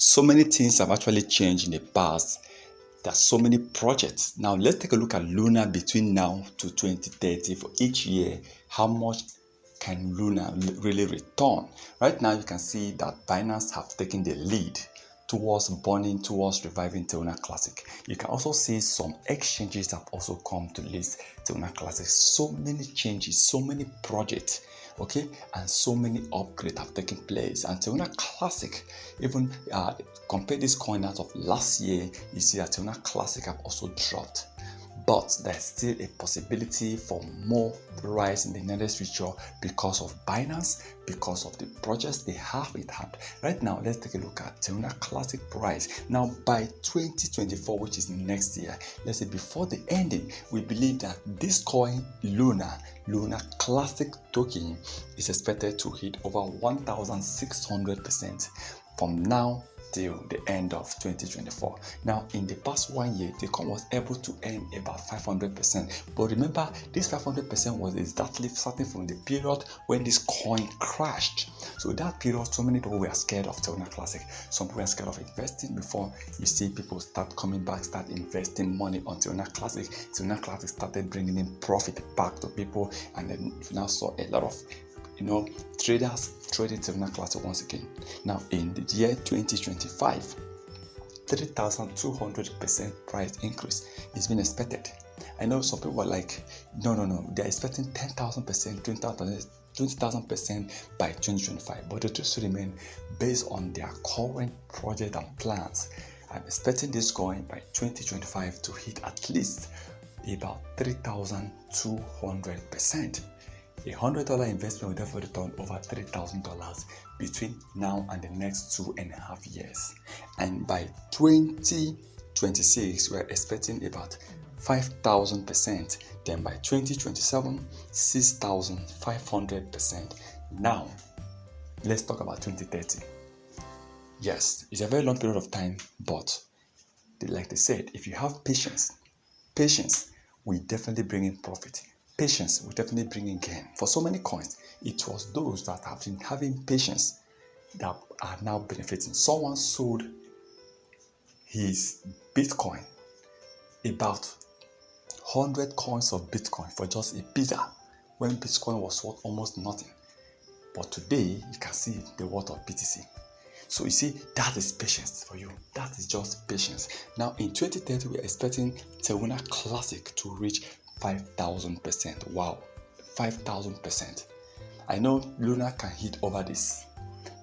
So many things have actually changed in the past. There are so many projects. Now let's take a look at Luna between now to 2030. For each year, how much can Luna really return? Right now you can see that Binance have taken the lead towards reviving Terra Classic. You can also see some exchanges have also come to list Terra Classic. So many changes, so many projects, okay, and so many upgrades have taken place. And Terra Classic, even compare this coin out of last year, you see that Terra Classic have also dropped. But there's still a possibility for more rise in the near future because of Binance, because of the projects they have in hand. Right now, let's take a look at Terra Classic price. Now, by 2024, which is next year, let's say before the ending, we believe that this coin, Luna Classic token, is expected to hit over 1,600% from now till the end of 2024. Now, in the past 1 year, the coin was able to earn about 500%. But remember, this 500% was exactly starting from the period when this coin crashed. So that period, so many people were scared of Terra Classic. Some people were scared of investing. Before you see people start coming back, start investing money on Terra Classic. Terra Classic started bringing in profit back to people, and then you now saw a lot of traders trading Terra Classic once again. Now, in the year 2025, 3,200% price increase is being expected. I know some people are like, no, they're expecting 10,000%, 20,000% by 2025. But the truth remain, based on their current project and plans, I'm expecting this coin by 2025 to hit at least about 3,200%. A $100 investment will therefore return over $3,000 between now and the next 2.5 years. And by 2026, we're expecting about 5,000%. Then by 2027, 6,500%. Now, let's talk about 2030. Yes, it's a very long period of time, but like they said, if you have patience will definitely bring in profit. Patience will definitely bring in gain. For so many coins, it was those that have been having patience that are now benefiting. Someone sold his Bitcoin, about 100 coins of Bitcoin for just a pizza when Bitcoin was worth almost nothing. But today, you can see the worth of BTC. So you see, that is patience for you. That is just patience. Now, in 2030, we're expecting Terra Classic to reach 5,000%. Wow, 5,000%. I know Luna can hit over this,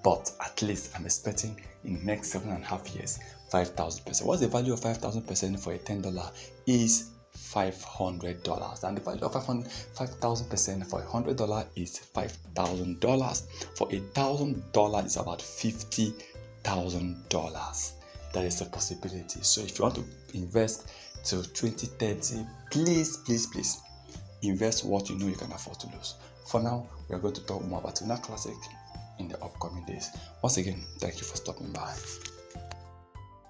but at least I'm expecting in the next 7.5 years, 5,000%. What's the value of 5,000% for a $10 is $500, and the value of 5,000% for $100 is $5,000. For $1,000 is about $50,000. That is a possibility. So if you want to invest till 2030, please invest what you know you can afford to lose. For now, we are going to talk more about Terra Classic in the upcoming days. Once again, thank you for stopping by.